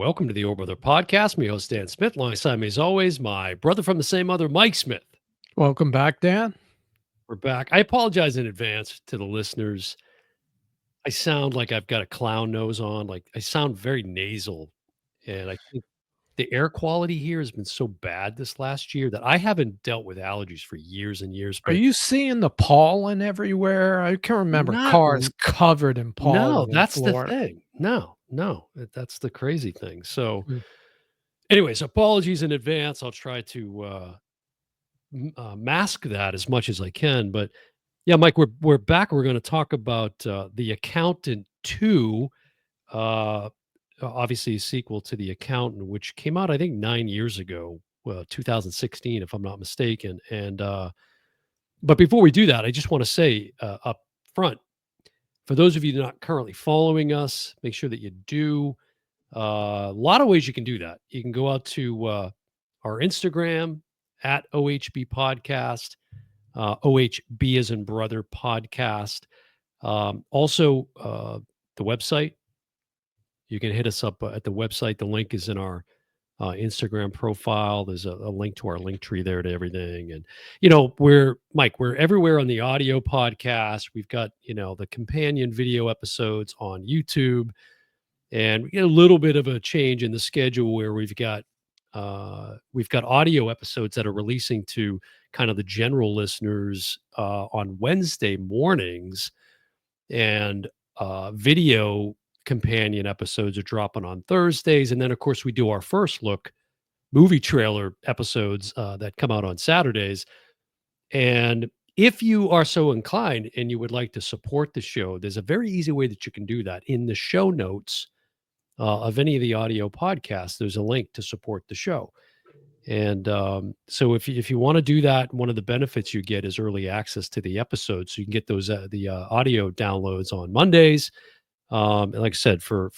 welcome to the Old Brother Podcast. Me host Dan Smith, alongside me as always, my brother from the same mother, Mike Smith. Welcome back, Dan. We're back. I apologize in advance to the listeners. I sound like I've got a clown nose on. Like I sound very nasal. And I think the air quality here has been so bad this last year that I haven't dealt with allergies for years and years. Are But you seeing the pollen everywhere? I can remember not, cars covered in no, pollen in that's the Florida. thing. No, that's the crazy thing. So, Mm. anyways, apologies in advance. I'll try to mask that as much as I can. But yeah, Mike, we're back. We're going to talk about The Accountant 2, obviously a sequel to The Accountant, which came out I think 9 years ago, 2016, if I'm not mistaken. And but before we do that, I just want to say up front, for those of you not currently following us, make sure that you do. A lot of ways you can do that. You can go out to our Instagram at OHB Podcast, OHB as in brother podcast. Also, the website. You can hit us up at the website. The link is in our Instagram profile. There's a link to our link tree there to everything. And, we're everywhere on the audio podcast. We've got, the companion video episodes on YouTube. And we get a little bit of a change in the schedule where we've got audio episodes that are releasing to kind of the general listeners on Wednesday mornings, and video companion episodes are dropping on Thursdays. And then, of course, we do our first look movie trailer episodes that come out on Saturdays. And if you are so inclined and you would like to support the show, there's a very easy way that you can do that. In the show notes of any of the audio podcasts, there's a link to support the show. And so if you want to do that, one of the benefits you get is early access to the episodes. So you can get those the audio downloads on Mondays. And like I said, for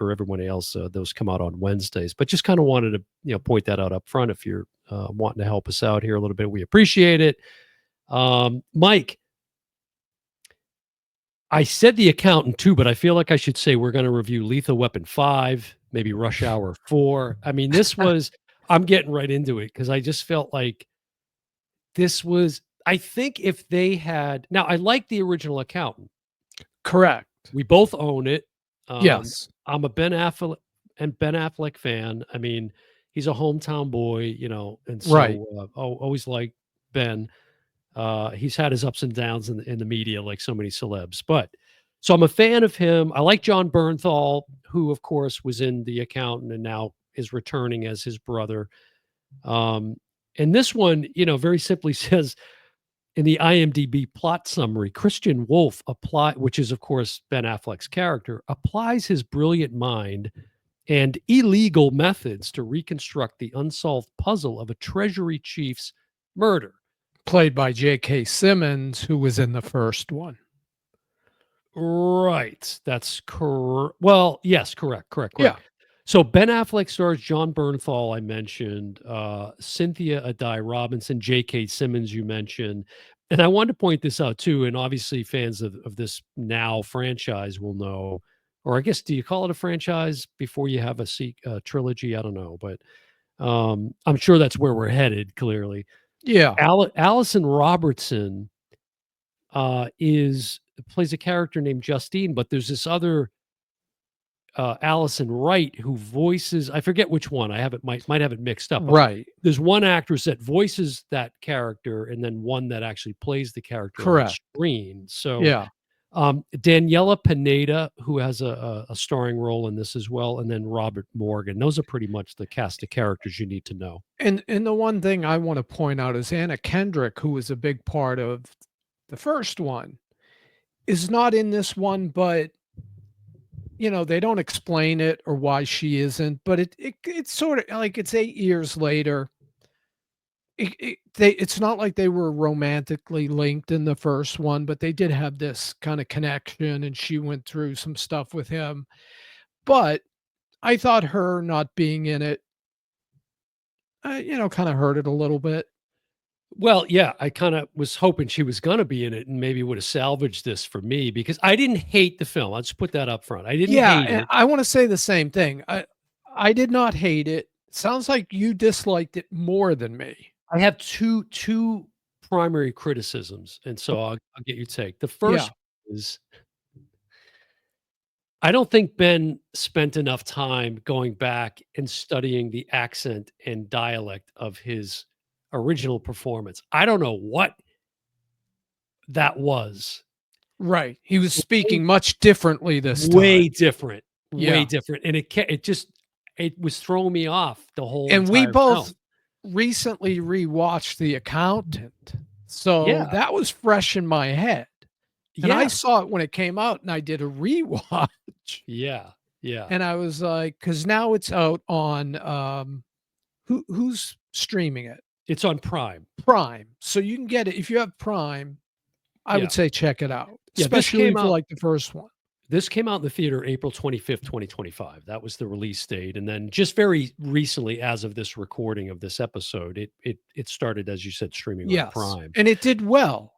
everyone else, those come out on Wednesdays. But just kind of wanted to point that out up front. If you're wanting to help us out here a little bit, we appreciate it. Mike, I said The Accountant 2, but I feel like I should say we're going to review Lethal Weapon 5, maybe Rush Hour 4. I mean, this was, I'm getting right into it because I just felt like this was, I think if they had, now I like the original Accountant. Correct. We both own it. Yes. I'm a Ben Affleck fan. I mean, he's a hometown boy, and so Right. Always like Ben. He's had his ups and downs in the media, like so many celebs. But so I'm a fan of him. I like John Bernthal, who of course was in The Accountant and now is returning as his brother. And this one, very simply says in the IMDb plot summary, Christian Wolf which is of course Ben Affleck's character, applies his brilliant mind and illegal methods to reconstruct the unsolved puzzle of a treasury chief's murder. Played by J.K. Simmons, who was in the first one. Right. That's correct. Well, yes, correct. Yeah. So Ben Affleck stars John Bernthal, I mentioned, Cynthia Addai Robinson, J.K. Simmons, you mentioned. And I wanted to point this out too, and obviously fans of this now franchise will know, or I guess, do you call it a franchise before you have a trilogy? I don't know, but I'm sure that's where we're headed, clearly. Yeah. Allison Robertson plays a character named Justine, but there's this other Allison Wright who voices, I forget which one. I might have it mixed up. Right. There's one actress that voices that character, and then one that actually plays the character Correct. on screen. So yeah. Daniela Pineda, who has a starring role in this as well, and then Robert Morgan. Those are pretty much the cast of characters you need to know. And the one thing I want to point out is Anna Kendrick, who was a big part of the first one, is not in this one, but they don't explain it or why she isn't, but it's sort of like it's 8 years later. It's not like they were romantically linked in the first one, but they did have this kind of connection, and she went through some stuff with him. But I thought her not being in it, kind of hurt it a little bit. Well, yeah, I kind of was hoping she was going to be in it and maybe would have salvaged this for me, because I didn't hate the film. I'll just put that up front. I didn't hate it. I want to say the same thing. I did not hate it. Sounds like you disliked it more than me. I have two primary criticisms, and so I'll get your take. The Yeah. first is I don't think Ben spent enough time going back and studying the accent and dialect of his original performance. I don't know what that was. Right. He was Way speaking much differently this time. way different, way Yeah. different, and it was throwing me off the whole And we entire film. both recently rewatched The Accountant. So Yeah, that was fresh in my head. And I yeah, saw it when it came out and I did a rewatch. yeah, yeah. And I was like, because now it's out on who's streaming it? It's on Prime. Prime. So you can get it if you have Prime, I Yeah, would say check it out, yeah, especially if you like the first one. this came out in the theater April 25th, 2025. That was the release date, and then just very recently, as of this recording of this episode, it started, as you said, streaming on Yes. Prime. And it did well.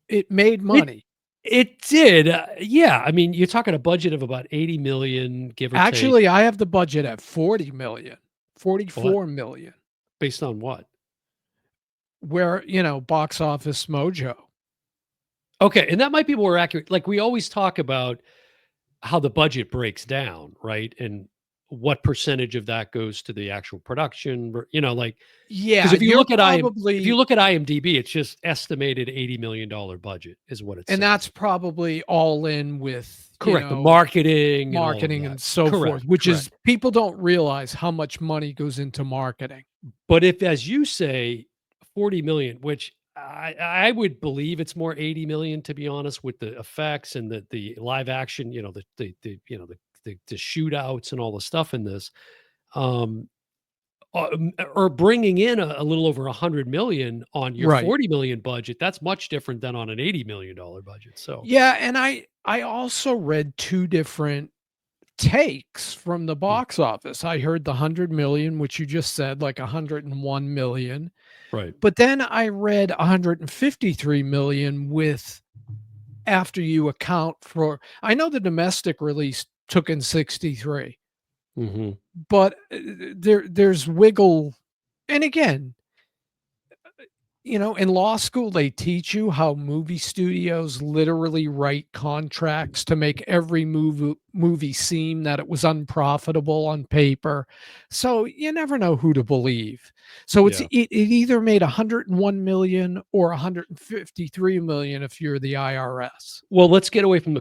It made It money. it did, yeah, I mean, you're talking a budget of about 80 million, give or take. Actually, I have the budget at 40,000,000, What? 44,000,000, Based on what? where, Box Office Mojo. Okay, and that might be more accurate. Like, we always talk about how the budget breaks down, right? And what percentage of that goes to the actual production, like because Yeah, you're if you probably look at IMDb, it's just estimated $80 million budget is what it and says. that's probably all in with, Correct, the marketing and all of marketing that. and so Correct, forth, which correct. is people don't realize how much money goes into marketing. But if, as you say, 40 million, which I would believe it's more 80 million, to be honest, with the effects and the live action, the shootouts and all the stuff in this, um, or bringing in a little over 100 million on your Right. 40 million budget, that's much different than on an $80 million budget. So Yeah, and I also read 2 different takes from the mm, box office. I heard the 100,000,000, which you just said, like 101,000,000, right. but then I read 153,000,000 with after you account for I know the domestic release took in 63, Hmm. but, there's wiggle and again, in law school, they teach you how movie studios literally write contracts to make every movie seem that it was unprofitable on paper. So you never know who to believe. So Yeah. it either made 101,000,000 or 153,000,000 if you're the IRS. Well, let's get away from Yeah,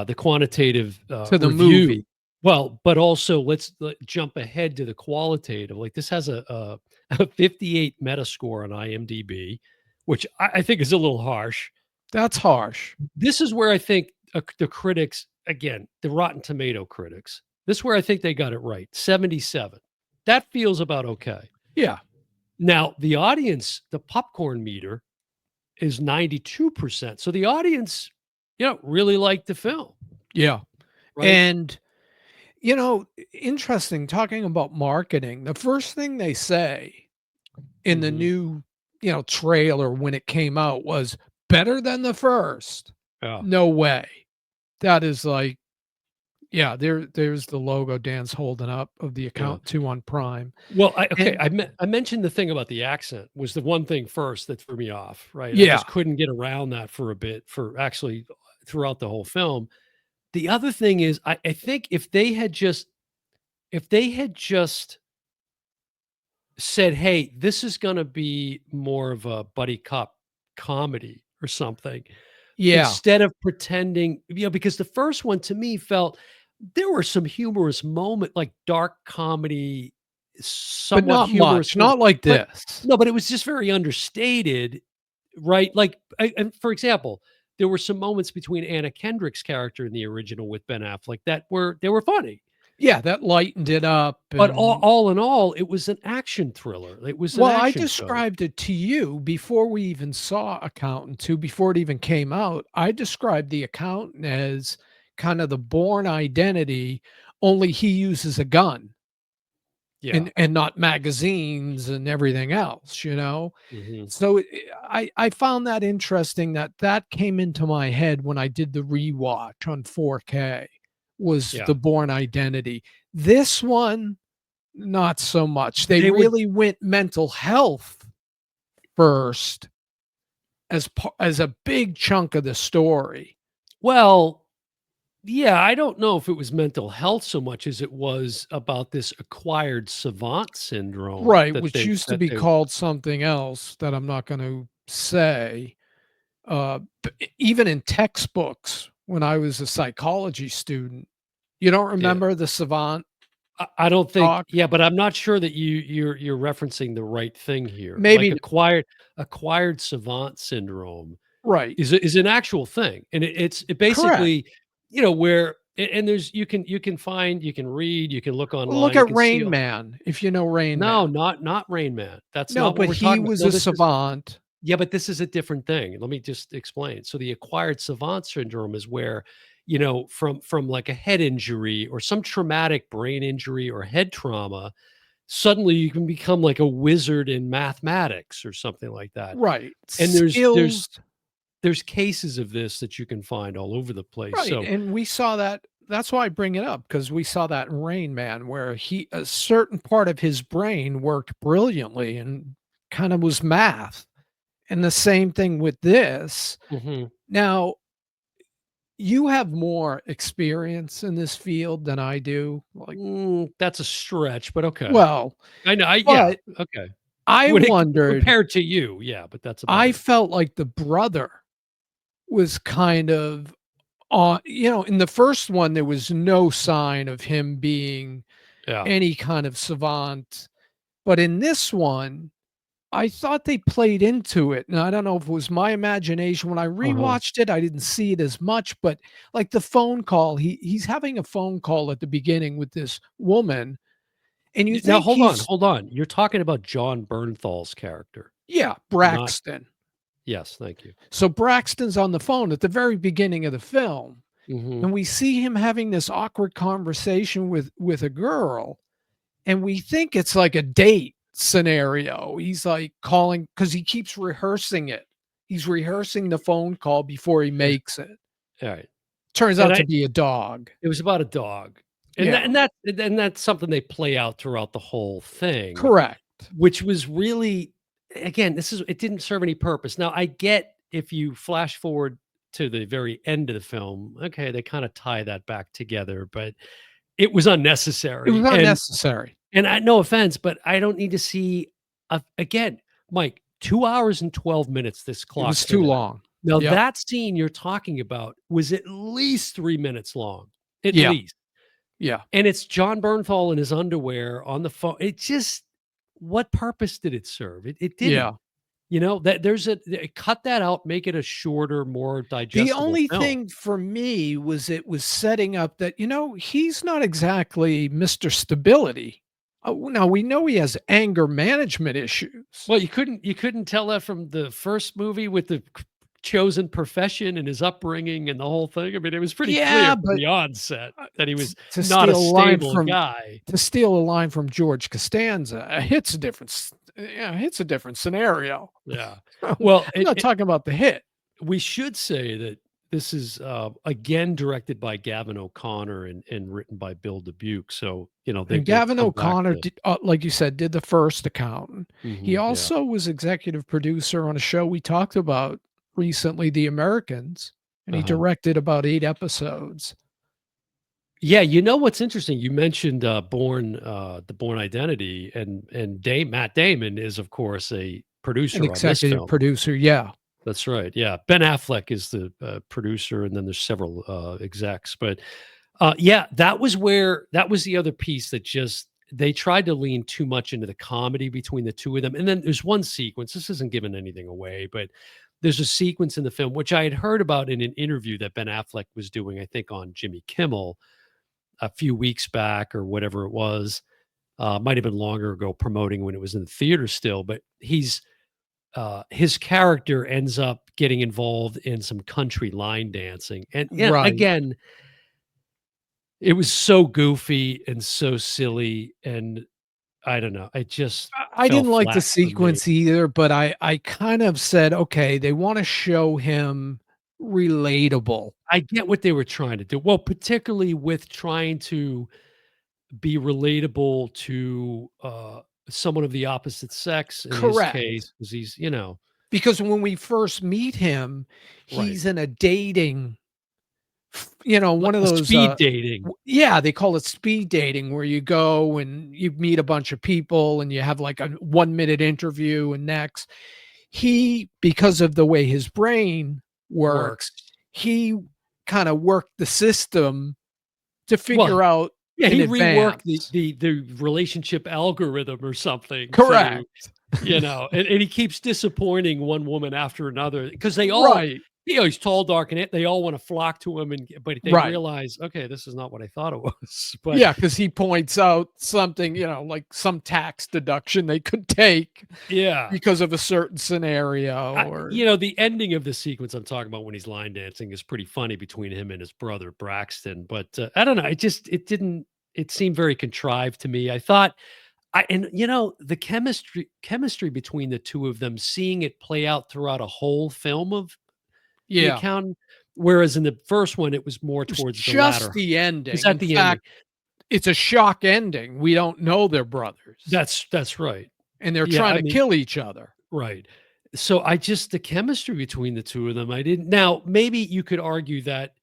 the quantitative to the review. movie. Well, but also let's jump ahead to the qualitative. Like, this has a 58 Metascore on IMDb, which I think is a little harsh. That's harsh. This is where I think the critics, again, the Rotten Tomato critics, this is where I think they got it right. 77. That feels about okay. Yeah, Now, the audience, the popcorn meter is 92%. So the audience, really liked the film, yeah. right? And interesting talking about marketing. The first thing they say in the Mhm. new, trailer when it came out was better than the first. Yeah, No way. That is like, yeah, there's the logo Dan's holding up of the yeah. account 2 on Prime. Well, okay, And I mentioned the thing about the accent was the one thing first that threw me off, right? I yeah, just couldn't get around that for a bit, for actually throughout the whole film. The other thing is, I think if they had just said, "Hey, this is gonna be more of a buddy cop comedy or something," yeah, instead of pretending, because the first one to me felt there were some humorous like dark comedy, but somewhat not humorous much, moments, not like but this. no, but it was just very understated, right? Like, and for example, there were some moments between Anna Kendrick's character in the original with Ben Affleck that were funny. Yeah, that lightened it up But and all in all, it was an action thriller. It was an well, I action film. described it to you before we even saw Accountant 2, before it even came out. I described the accountant as kind of the Born Identity, only he uses a gun Yeah. and not magazines and everything else. Mhm. So I found that interesting that that came into my head when I did the rewatch on 4K was Yeah. the Born Identity. This one, not so much. They They would really went mental health first as a big chunk of the story. well, yeah, I don't know if it was mental health so much as it was about this acquired savant syndrome Right, which used to that be they called something else that I'm not gonna say. Even in textbooks when I was a psychology student, you don't yeah. remember the savant I don't think talk? yeah, but I'm not sure that you're referencing the right thing here. Like Maybe acquired savant syndrome right. is an actual thing, and it Correct. basically, where and there's you can find, you can read, you can look Well, look online, you at can see Rain Man, if you know Rain no, Man. not Rain Man. That's No, not what but we're he talking about. was No, a this is savant. yeah, but this is a different thing. Let me just explain. So the acquired savant syndrome is where, from like a head injury or some traumatic brain injury or head trauma, suddenly you can become like a wizard in mathematics or something like that. Right. And Skills there's cases of this that you can find all over the place. right, So, and we saw that's why I bring it up because we saw that in Rain Man where he a certain part of his brain worked brilliantly and kind of was math. And the same thing with this. mhm. Now, you have more experience in this field than I do, like That's a stretch, but okay. well, I know. Yeah. but Okay. I When it wondered compared to you, yeah, but that's about I it. felt like the brother was kind of in the first one, there was no sign of him being Yeah. any kind of savant, but in this one, I thought they played into it, and I don't know if it was my imagination. When I Uh huh. rewatched it, I didn't see it as much, but, like, the phone call, he's having a phone call at the beginning with this woman, and you Now think he's hold on. You're talking about John Bernthal's character, yeah, not Braxton. yes, thank you. So Braxton's on the phone at the very beginning of the film, Mhm. and we see him having this awkward conversation with a girl, and we think it's like a date scenario. He's like calling because he keeps rehearsing it. He's rehearsing the phone call before he Yeah, makes it. alright. Turns And out I to be a dog. it was about a dog. Yeah, And that's something they play out throughout the whole thing, correct. which was really again, this is it didn't serve any purpose. Now, I get if you flash forward to the very end of the film, okay, they kinda tie that back together, but it was It was unnecessary, unnecessary. and I no offense, but I don't need to see again, Mike, 2 hours and 12 minutes this It clock was for too that. long. Now Yep. that scene you're talking about was at least 3 minutes long, at Yeah, least, yeah. and it's John Bernthal in his underwear on the phone. It just what purpose did it serve? It didn't. Yeah. That cut that out, make it a shorter, more The digestible only film. thing for me was it was setting up that, he's not exactly Mr. Stability. Now we know he has anger management issues. Well, you couldn't tell that from the first movie with the chosen profession and his upbringing and the whole thing? I mean, it was pretty clear Yeah, from but the onset that he t was to not a steal a line stable from guy. George Costanza, hits a different scenario. Yeah. I'm Well, not talking about the hit. we should say that this is, again directed by Gavin O'Connor and written by Bill Dubuque, so, And they've Gavin come back O'Connor to like you said, did The First Accountant. He mhm, yeah, also was executive producer on a show we talked about recently, The Americans, and he uh-huh. directed about 8 episodes. Yeah, you know what's interesting? You mentioned, The Born Identity, and Matt Damon is, of course, a An producer on this executive film. producer, yeah. That's right, yeah. Ben Affleck is the, producer, and then there's several, execs, but, yeah, that was the other piece that just they tried to lean too much into the comedy between the 2 of them, and then there's one sequence, this isn't giving anything away, but there's a sequence in the film, which I had heard about in an interview that Ben Affleck was doing, I think, on Jimmy Kimmel a few weeks back or whatever it was, might have been longer ago promoting when it was in the theater still, but his character ends up getting involved in some country line dancing, and yeah, Right. again, it was so goofy and so silly, and I don't know, it just I fell didn't like the flat for me. sequence either, but I kind of said, "Okay, they wanna show him relatable. I get what they were trying to do. Well, particularly with trying to be relatable to, someone of the opposite sex in his case, Correct. 'cause he's. Because when we first meet him, Right. he's in a dating Like one of a those, speed dating. yeah, they call it speed dating where you go and you meet a bunch of people and you have like a 1-minute interview and next. He, because of the way his brain works, Works. he kinda worked the system to Well, figure out yeah, in he reworked the advance. the the relationship algorithm or something to, Correct. and he keeps disappointing one woman after another because they all, Right, he's tall, dark, and they all wanna flock to him, but they right. realize, "Okay, this is not what I thought it was." But Yeah, because he points out something, like some tax deduction they could take yeah. because of a certain scenario or The ending of the sequence I'm talking about when he's line dancing is pretty funny between him and his brother Braxton, but, I don't know, it didn't it seemed very contrived to me. I thought the chemistry between the 2 of them, seeing it play out throughout a whole film of the yeah. accountant, whereas in the first one, it was more It was towards the just latter. the It was ending. at In the ending. fact, it's a shock ending. We don't know they're brothers, That's right. and they're Yeah, trying I to mean, kill each other. right. So I just the chemistry between the 2 of them, I didn't now, maybe you could argue that,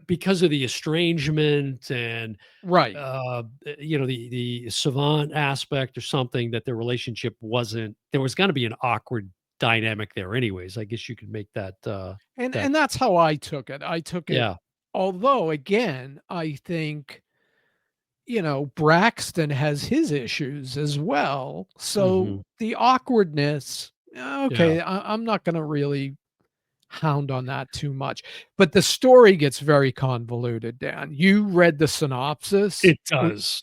because of the estrangement and, Right. the savant aspect or something, that their relationship wasn't, there was gonna be an awkward dynamic there anyways. I guess you could make that, And that and that's how I took it. I took it yeah. although, again, I think, Braxton has his issues as well. So Mhm. the awkwardness, Yeah. okay, I'm not gonna really hound on that too much. But the story gets very convoluted, Dan. You read the synopsis. It does.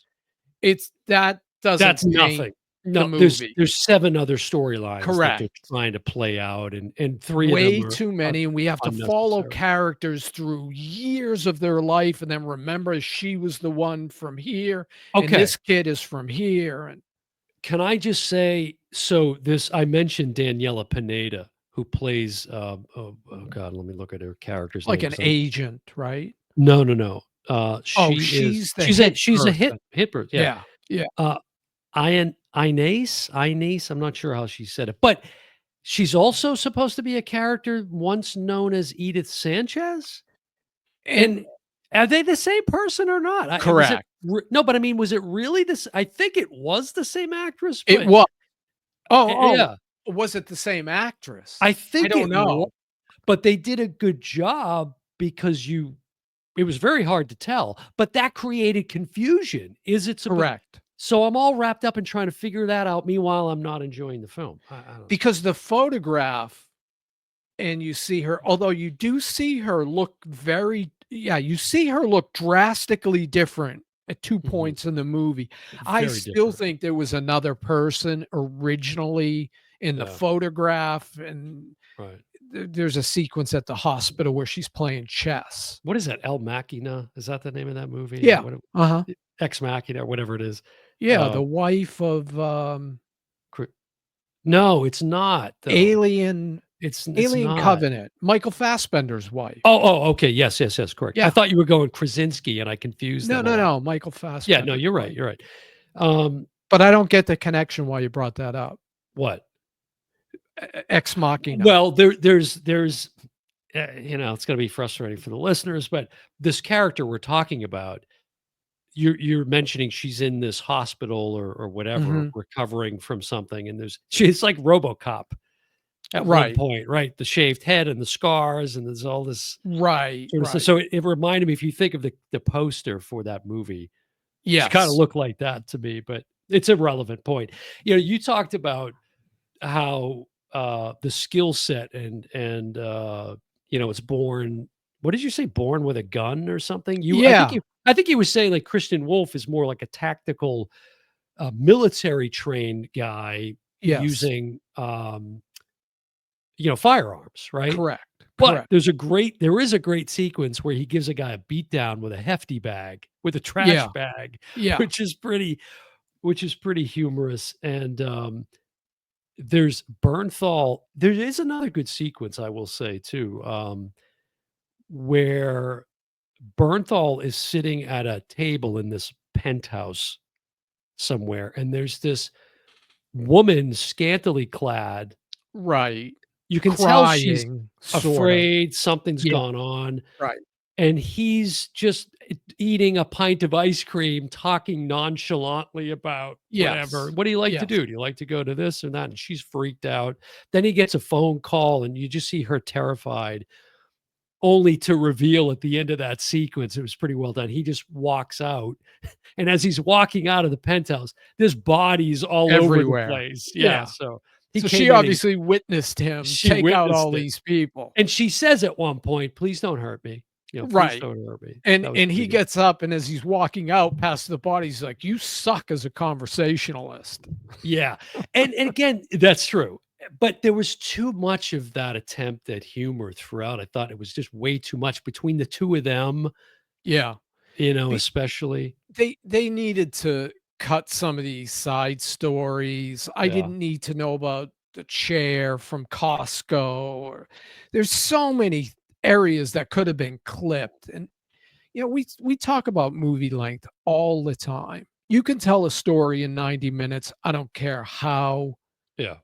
It's that doesn't That's paint nothing. the No, movie. there's 7 other storylines that they're Correct. trying to play out, and 3 of them Way are too are many, and we have to follow unnecessary. characters through years of their life and then remember she was the one from here, and Okay. this kid is from here, and Can I just say, so this I mentioned Daniela Pineda, who plays, god, let me look at her character's like name an 'cause I'm agent, right? no, no, no. Oh, She is she's the hit she's a person. hit person, yeah. Yeah, yeah. Uh, Inez, I'm not sure how she said it, but she's also supposed to be a character once known as Edith Sanchez? And And are they the same person or not? I was it correct. re no, but I mean, was it really this, I think it was the same actress, It but was. Oh, yeah, was it the same actress? I I think don't it was, know. but they did a good job because it was very hard to tell, but that created confusion. Is it supposed Correct. so I'm all wrapped up in trying to figure that out. Meanwhile, I'm not enjoying the film. I don't know. Because the photograph and you see her although you do see her look very yeah, you see her look drastically different at 2 Mhm. points in the movie. I Very still different. think there was another person originally in the Yeah, photograph, and right. there's a sequence at the hospital where she's playing chess. What is that? El Machina? Is that the name of that movie? Yeah. Uh-huh. Ex Machina, or whatever it is. Yeah, Uh, the wife of, cr No, it's not, though. Alien It's Alien not. Covenant, Michael Fassbender's wife. Okay, yes, yes, yes, correct. I Yeah. thought you were going Krasinski, and I confused No, them a no, lot. no, Michael Yeah, no, Fassbender's you're right, wife. you're right. Um, But I don't get the connection why you brought that up. what? Ex Machina. Well, there's it's gonna be frustrating for the listeners, but this character we're talking about, you're mentioning she's in this hospital or whatever, Mhm. recovering from something, and she's like RoboCop at one Right. point, right? The shaved head and the scars, and there's all this Right, sort of stuff. right. So it reminded me, if you think of the poster for that movie, she kinda Yes. looked like that to me, but it's a relevant point. You talked about how, the skill set and it's born, what did you say? Born with a gun or something? Yeah. I think you were saying, like, Christian Wolf is more like a tactical, military trained guy Yes. using, firearms, right? Correct, But correct. there is a great sequence where he gives a guy a beat down with a hefty bag, with a trash Yeah, bag, yeah. which is pretty which is pretty humorous, and, there's Bernthal, there is another good sequence, I will say, too, where Bernthal is sitting at a table in this penthouse somewhere, and there's this woman scantily clad. Right. You can tell she's Crying, sort of. afraid something's Yeah, gone on, right. and he's just eating a pint of ice cream, talking nonchalantly about whatever. Yes. "What do you like to Yes. do? Do you like to go to this or that?" And she's freaked out. Then he gets a phone call, and you just see her terrified, only to reveal at the end of that sequence, it was pretty well done, he just walks out, and as he's walking out of the penthouse, there's bodies all over the Everywhere. place. Yeah, Yeah. so he So she came in and obviously witnessed him she take out witnessed all it. these people. And she says at one point, "Please don't hurt me. Please Right. don't hurt me." And That was and he pretty good. gets up, and as he's walking out past the body, he's like, "You suck as a conversationalist." Yeah, and again, that's true, but there was too much of that attempt at humor throughout. I thought it was just way too much between the 2 of them, Yeah. The especially. they needed to cut some of these side stories. I Yeah, didn't need to know about the chair from Costco, or there's so many areas that could have been clipped. And we talk about movie length all the time. You can tell a story in 90 minutes. I don't care how yeah,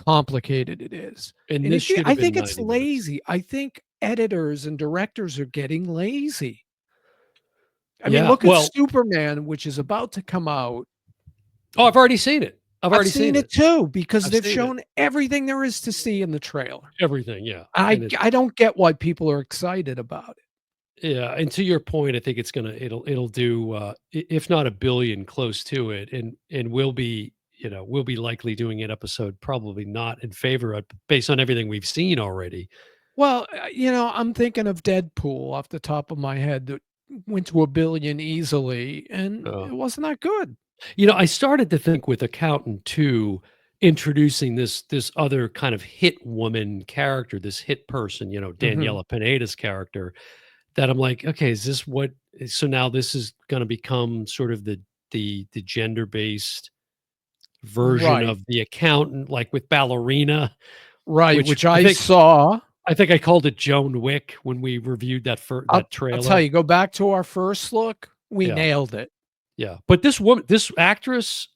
complicated it is. and And this should I have been think it's 90 minutes. lazy. I think editors and directors are getting lazy. I mean, Yeah, look at well, Superman, which is about to come out. oh, I've already seen it. I've I've already seen seen it it. too because I've they've seen it. shown everything there is to see in the trailer. Everything, yeah, I and it's I don't get why people are excited about it. yeah, and to your point, I think it'll do, if not a billion, close to it, and we'll be likely doing an episode probably not in favor of based on everything we've seen already. Well, I'm thinking of Deadpool off the top of my head that went to 1,000,000,000 easily, and Uh, it wasn't that good. I started to think with Accountant 2, introducing this other kind of hit woman character, this hit person, Mhm. Daniela Pineda's character, that I'm like, "Okay, is this what so now this is gonna become sort of the gender-based version Right, of the accountant, like with Ballerina, right, which which I saw. I think I called it Joan Wick when we reviewed I'll that I'll tell trailer. you, go back to our first look, we Yeah, nailed it. yeah, but this actress,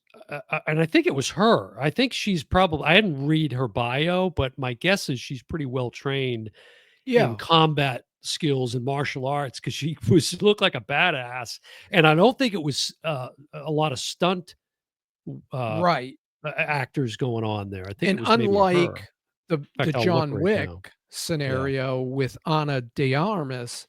and I think it was her. I think she's probably I didn't read her bio, but my guess is she's pretty well trained in Yeah, combat skills and martial arts because she was looked like a badass, and I don't think it was, a lot of stunt, uh, right. actors going on there. I think it And was maybe her. unlike In the fact, I'll look John right Wick now. Yeah. scenario with Ana de Armas,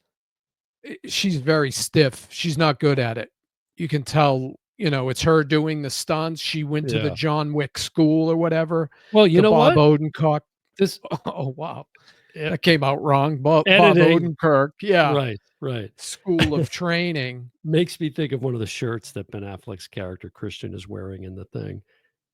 she's very stiff. She's not good at it. You can tell, it's her doing the stunts. She went to the Yeah. John Wick school or whatever, Well, you the know Bob what? Odenkirk. This Oh, wow. e That came out wrong. Bob editing Odenkirk, yeah, right, right. school of training. Makes me think of one of the shirts that Ben Affleck's character Christian is wearing in the thing.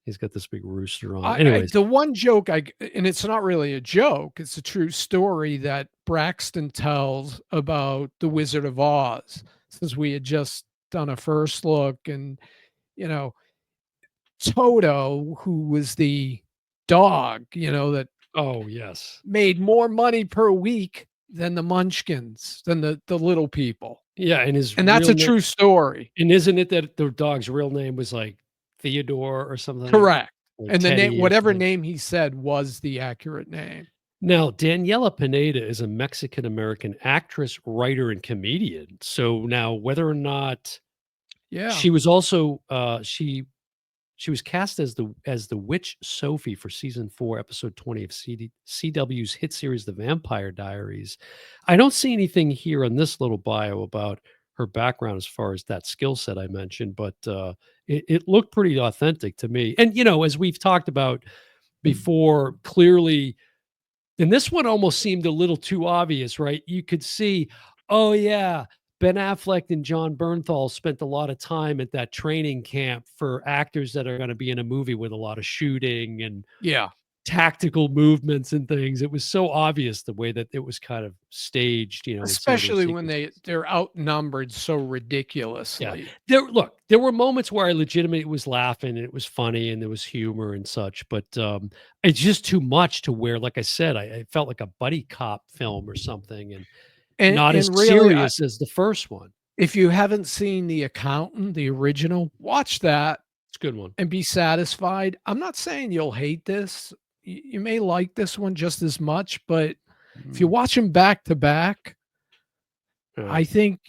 He's got this big rooster on. I Anyways, the one joke and it's not really a joke, it's a true story that Braxton tells about The Wizard of Oz, since we had just done a first look. And, you know, Toto, who was the dog, that oh, yes. made more money per week than the Munchkins, than the little people, Yeah, and his and that's real a name true story. and isn't it that the dog's real name was, like, Theodore or something? Correct, Or and the name Teddy or whatever something? name he said was the accurate name. Now, Daniela Pineda is a Mexican American actress, writer, and comedian. So now whether or not Yeah. she was also, she was cast as the witch Sophie for season 4, episode 20 of CW's hit series, The Vampire Diaries. I don't see anything here on this little bio about her background as far as that skill set I mentioned, but it looked pretty authentic to me. And as we've talked about before, clearly, and this one almost seemed a little too obvious, right? You could see, oh yeah, Ben Affleck and John Bernthal spent a lot of time at that training camp for actors that are going to be in a movie with a lot of shooting and Yeah. tactical movements and things. It was so obvious the way that it was kind of staged, in some of those Especially when sequences. they're outnumbered so Yeah. ridiculously. There were moments where I legitimately was laughing and it was funny and there was humor and such, but it's just too much to where, like I said, I felt like a buddy cop film or something. And Not as and really, serious as the first one. if you haven't seen The Accountant, the original, watch that It's a good one. and be satisfied. I'm not saying you'll hate this. You may like this one just as much, but if you Mm, watch them back to back, yeah. I think,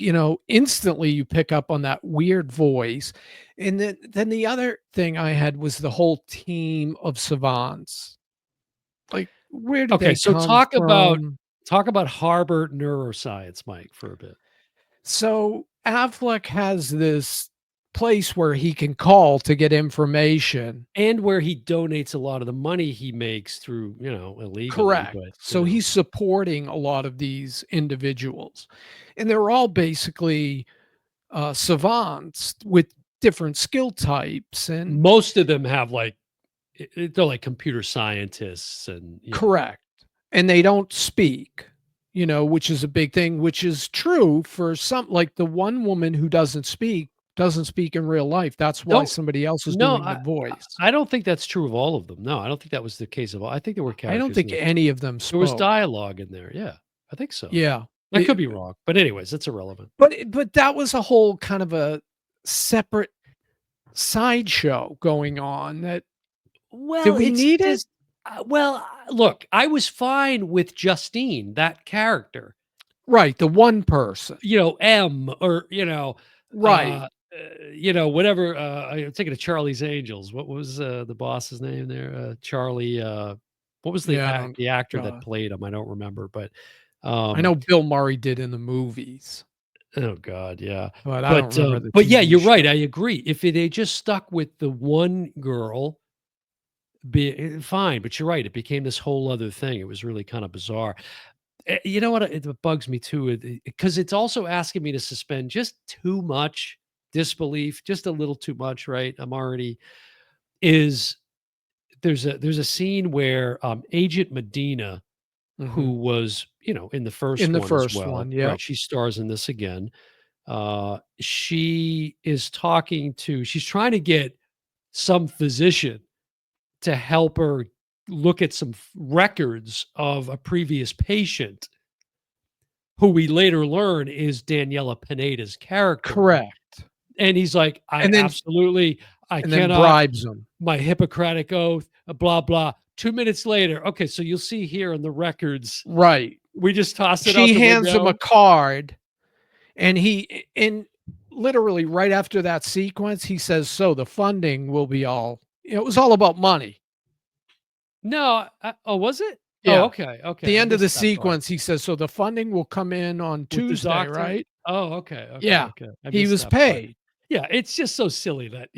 instantly you pick up on that weird voice. And then the other thing I had was the whole team of savants. Like, where did Okay, they so come from? talk about Harvard neuroscience, Mike, for a bit. So Affleck has this place where he can call to get information. And where he donates a lot of the money he makes through, illegally, Correct. but, So he's supporting a lot of these individuals. And they're all basically savants with different skill types. And most of them have, like, they're like computer scientists and correct. And they don't speak, which is a big thing, which is true for some, like the one woman who doesn't speak in real life. That's why don't somebody else is no, doing the voice. I don't think that's true of all of them. No, I don't think that was the case of all. I think there were I don't characters in think there. any of them There was spoke. dialogue in there. Yeah, I think so. Yeah. I The could be wrong, but anyways, it's irrelevant. but that was a whole kind of a separate sideshow going on that did Well, we it's need it? just look, I was fine with Justine, that character. Right, the one person. M or, Right. whatever, I'm thinking of Charlie's Angels. What was, the boss's name there? Charlie, what was Yeah, I don't the actor that God. played him? I don't remember, but, I know Bill Murray did in the movies, oh god, yeah. but I don't remember the But yeah, TV you're right, show. I agree. If they just stuck with the one girl, fine, but you're right, it became this whole other thing. It was really kinda bizarre. You know what? It bugs me too, because it's also asking me to suspend just too much disbelief, just a little too much, right? I'm already is there's a scene where Agent Medina, who Mhm. was in the In first the one as first well, one, right? yep. She stars in this again. She is talking to, she's trying to get some physician to help her look at some records of a previous patient who we later learn is Daniela Pineda's character. Correct. And he's like, I And then absolutely, I and then cannot, bribes them. my Hippocratic oath, blah, blah. 2 minutes later, okay, so you'll see here in the records, Right. we just toss it out She the hands him a window. card, and and literally right after that sequence, he says, "So the funding will be all," it was all about money. No, oh, was it? Oh, Yeah. okay, okay, The I end of the missed that part. sequence, he says, "So the funding will come in on With the Tuesday, doctor? right?" Oh, okay, okay, Yeah. okay. I He missed was that part. paid. Yeah, it's just so silly that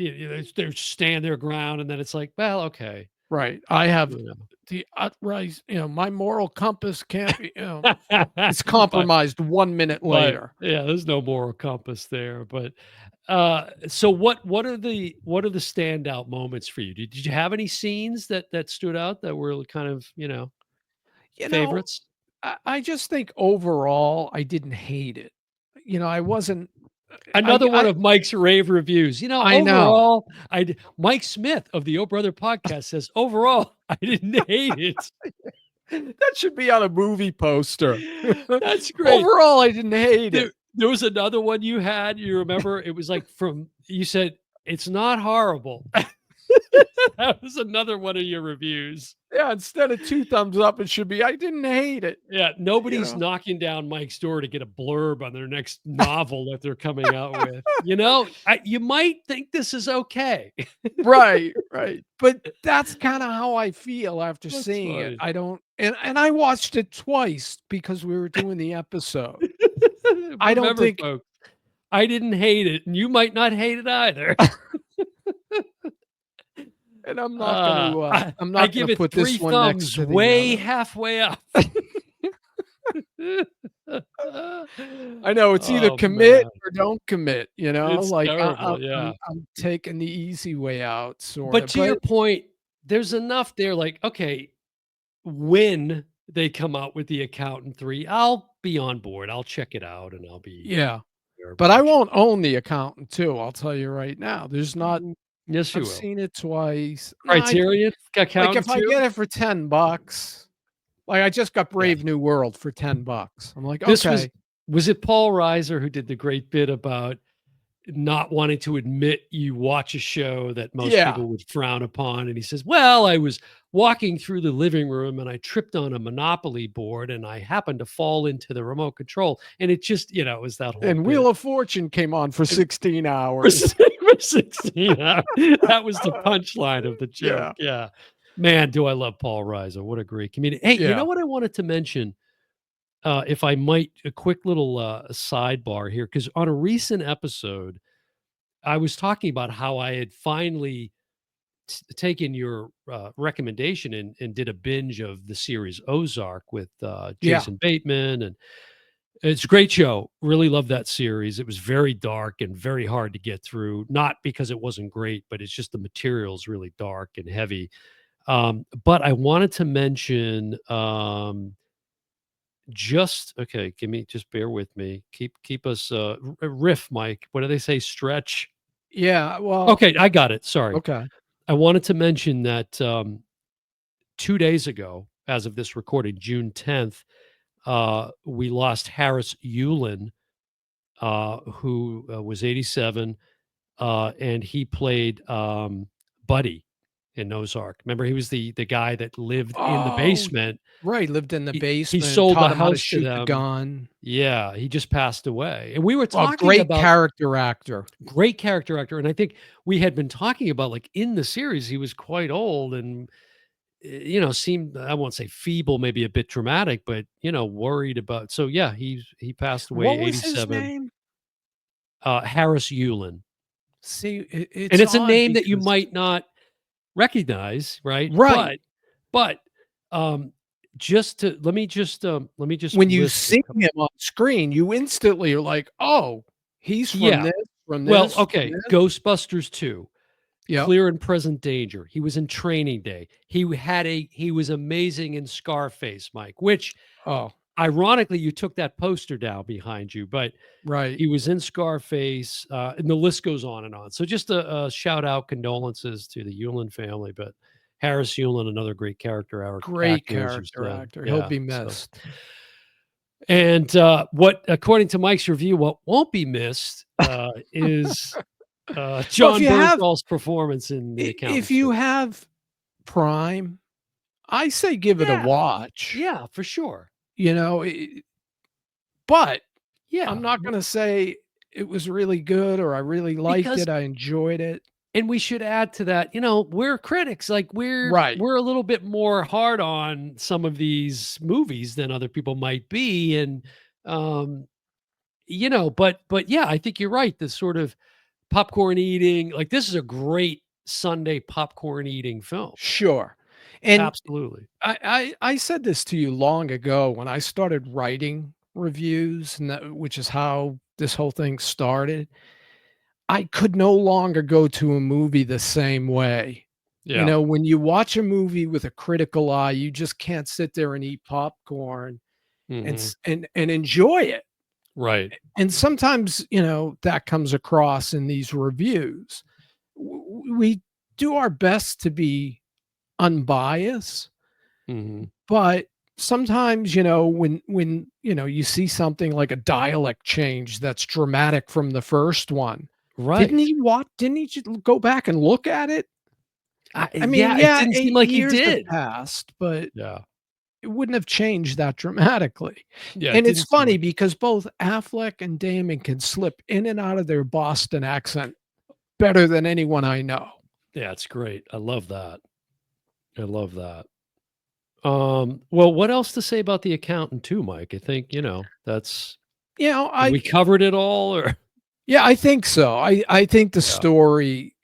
they're stand their ground, and then it's like, well, okay, Right. I have you the uprise, my moral compass can't be, know. it's But compromised 1 minute later. yeah, there's no moral compass there. But so what are the standout moments for you? Did you have any scenes that stood out that were kind of You know, favorites? I just think overall, I didn't hate it. I wasn't Another one of Mike's rave reviews. I know. Overall, Mike Smith of the Oh Brother podcast says, overall, I didn't hate it. That should be on a movie poster. That's great. Overall, I didn't hate it. There was another one you had, you remember? It was like you said, "It's not horrible." That was another one of your reviews. Yeah, instead of 2 thumbs up, it should be, "I didn't hate it." Yeah, You nobody's know? knocking down Mike's door to get a blurb on their next novel that they're coming out with. You might think this is okay. Right, right. But that's kinda how I feel after That's seeing it. funny. I don't and I watched it twice because we were doing the episode. I don't Remember, think folks, I didn't hate it, and you might not hate it either. and I'm I not gonna give it put 3 this one next thumbs to the way other. halfway up. I know it's either Oh, commit man. or don't commit, It's like, terrible, yeah. I'm taking the easy way out But sorta, to your but point, there's enough there, like, okay, when they come out with The Accountant 3, I'll be on board, I'll check it out, and I'll be yeah. there, But I watch it. won't own The Accountant too, I'll tell you right now. There's not Yes, you I've will. seen it twice. No, Criterion like, if Accountant I 2? get it for $10, like, I just got Yeah. Brave New World for $10. I'm like, This was "Okay." Was it Paul Reiser who did the great bit about not wanting to admit you watch a show that most Yeah, people would frown upon? And he says, "Well, I was walking through the living room and I tripped on a Monopoly board and I happened to fall into the remote control." And it just, it was that whole and bit. Wheel of Fortune came on for 16 For hours. si for 16 hours. That was the punchline of the joke, Yeah, yeah. Man, do I love Paul Reiser, what a great comedian. Hey, you know yeah, what I wanted to mention, if I might, a quick little, sidebar here, because on a recent episode, I was talking about how I had finally taken your, recommendation and did a binge of the series Ozark with, yeah. Jason Bateman, and it's a great show. Really love that series. It was very dark and very hard to get through, not because it wasn't great, but it's just the material's really dark and heavy. But I wanted to mention, just okay, just bear with me. Keep us, riff, Mike. What do they say? Stretch. Yeah, well, Okay, I got it. Sorry. okay. I wanted to mention that, 2 days ago, as of this recording, June 10th, we lost Harris Yulin, who, was 87, and he played, Buddy in Ozark. Remember, he was the guy that lived in the Oh, basement. right, lived in the He basement, sold the taught him how to house to shoot the them. gun. Yeah, he just passed away, and we were A talking great about character actor. great character actor, and I think we had been talking about, like, in the series, he was quite old and, seemed, I won't say feeble, maybe a bit dramatic, but, worried about, so, yeah, he passed away, What was his 87. name? Harris Yulin. See, And it's it's a odd name that you because might not recognize, right? right. But, um, just to let me just When you list a see couple. him on screen, you instantly are like, "Oh, he's from Yeah. this, from Well, this, from okay, this." Ghostbusters 2, Yep. Clear and Present Danger. He was in Training Day. He was amazing in Scarface, Mike, which Oh, ironically, you took that poster down behind you, but right. he was in Scarface, and the list goes on and on. So just a shout out, condolences to the Yulin family, but Harris Yulin, another great character Great actor, as you character said. actor. He'll Yeah. be So, missed. and what, according to Mike's review, what won't be missed is Well, if John you have Bernthal's performance in The if Accountant you 2. have Prime, I say give it a Yeah. watch, Yeah, for sure. you know, but I'm Yeah. not gonna say it was really good or I really liked Because it, I enjoyed it. And we should add to that, we're critics, like, we're Right. we're a little bit more hard on some of these movies than other people might be, and, um, but yeah, I think you're right, the sort of popcorn eating, like, this is a great Sunday popcorn eating film. Sure. And Absolutely. I said this to you long ago when I started writing reviews, and that which is how this whole thing started. I could no longer go to a movie the same way. You Yeah. know, when you watch a movie with a critical eye, you just can't sit there and eat popcorn and Mhm. and enjoy it. Right. And sometimes, that comes across in these reviews. We do our best to be unbiased, Mhm. but sometimes, when you see something like a dialect change that's dramatic from the first one, Right. didn't he just go back and look at it? I mean, Yeah, it yeah, didn't seem 8 like he years have did. passed, but Yeah. it wouldn't have changed that dramatically. Yeah, it And it's didn't seem funny like. because both Affleck and Damon can slip in and out of their Boston accent better than anyone I know. Yeah, it's great. I love that. I love that. Well, what else to say about The Accountant too, Mike? I think, that's, You know, have I we covered it all, or Yeah, I think so. I think the yeah, story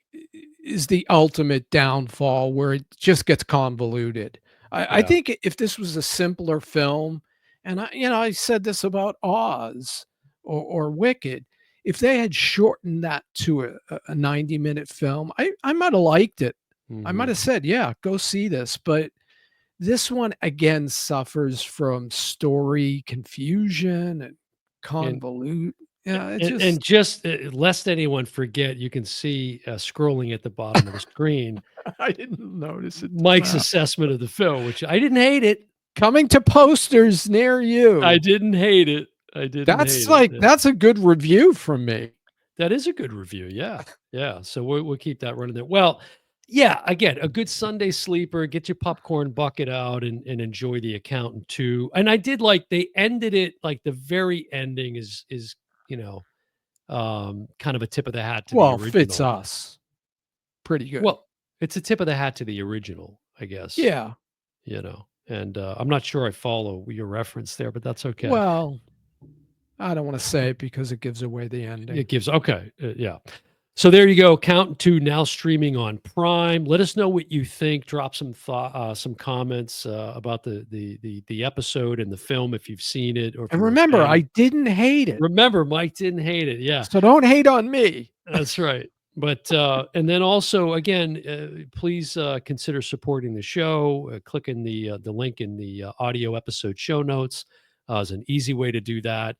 is the ultimate downfall where it just gets convoluted. I yeah. think if this was a simpler film, and I said this about Oz or Wicked, if they had shortened that to a 90-minute film, I might have liked it. I might Mhm. have said, "Yeah, go see this." But this one again suffers from story confusion and And convolute. a Yeah, it and just just, lest anyone forget, you can see, scrolling at the bottom of the screen, I didn't notice it till Mike's now. assessment of the film, which I didn't hate it. Coming to posters near I you. didn't hate it. I didn't That's hate it. like that's a good review from me. That is a good review. Yeah. Yeah. So we'll keep that running there. Well, yeah, again, a good Sunday sleeper. Get your popcorn bucket out and enjoy The Accountant too. And I did like they ended it like the very ending is you know kind of a tip of the hat to the Well, fits original. us pretty good. Well, it's a tip of the hat to the original, I guess. Yeah. And I'm not sure I follow your reference there, but that's okay. Well, I don't wanna say it because it gives away the ending. It gives okay, yeah. So there you go. Count to now streaming on Prime. Let us know what you think. Drop some thought, some comments about the episode and the film if you've seen it or if And you're a remember, fan. I didn't hate it, Remember, Mike didn't hate it. Yeah, so don't hate on me. that's right. But and then also again, please consider supporting the show. Clicking the link in the audio episode show notes is an easy way to do that.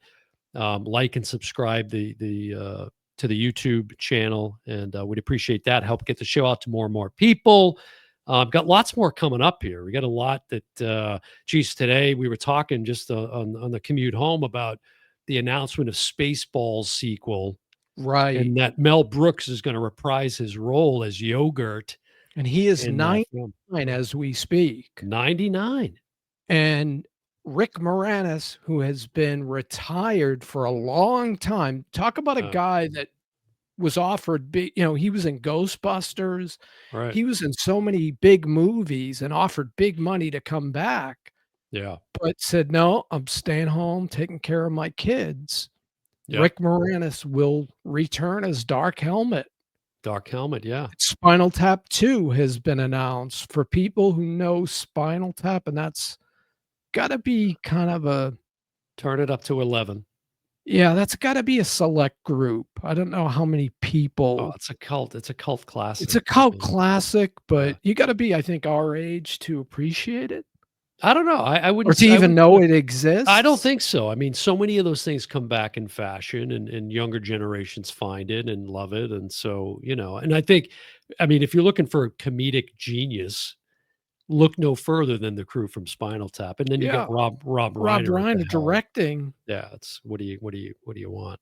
Like and subscribe the to the YouTube channel, and we'd appreciate that. Help get the show out to more and more people. Got lots more coming up here. We got a lot that, geez, today we were talking just on the commute home about the announcement of Spaceballs sequel, Right, and that Mel Brooks is going to reprise his role as Yogurt and he is in that film. 99 as we speak, 99. and Rick Moranis, who has been retired for a long time, talk about a Uh, guy that was offered big he was in Ghostbusters, right. he was in so many big movies and offered big money to come back, Yeah. but said, "No, I'm staying home, taking care of my kids." Yep. Rick Moranis will return as Dark Helmet. Dark Helmet. Yeah. Spinal Tap 2 has been announced for people who know Spinal Tap, and that's gotta be kind of a Turn it up to 11. yeah, that's gotta be a select group. I don't know how many Oh, people it's a cult. It's a cult it's a classic. I cult mean, classic, yeah. but you gotta be, I think, our age to appreciate it I don't know. I or wouldn't to s I even would know it I don't exists. think so. I mean, so many of those things come back in fashion and younger generations find it and love it. And so, and I think, I mean, if you're looking for a comedic genius, look no further than the crew from Spinal Tap. And then you got Yeah, Rob Rob Reiner at the Reiner helm. directing. Yeah, it's what do you want?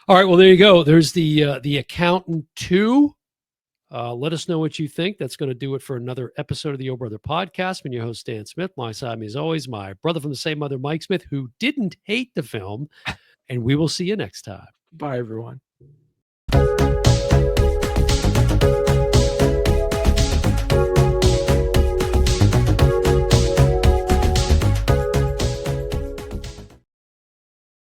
All right, well, there you go. There's the Accountant 2. Let us know what you think. That's going to do it for another episode of the O Brother Podcast. I'm your host, Dan Smith. My side, me as always, my brother from the same mother, Mike Smith, who didn't hate the film. And we will see you next time. Bye, everyone.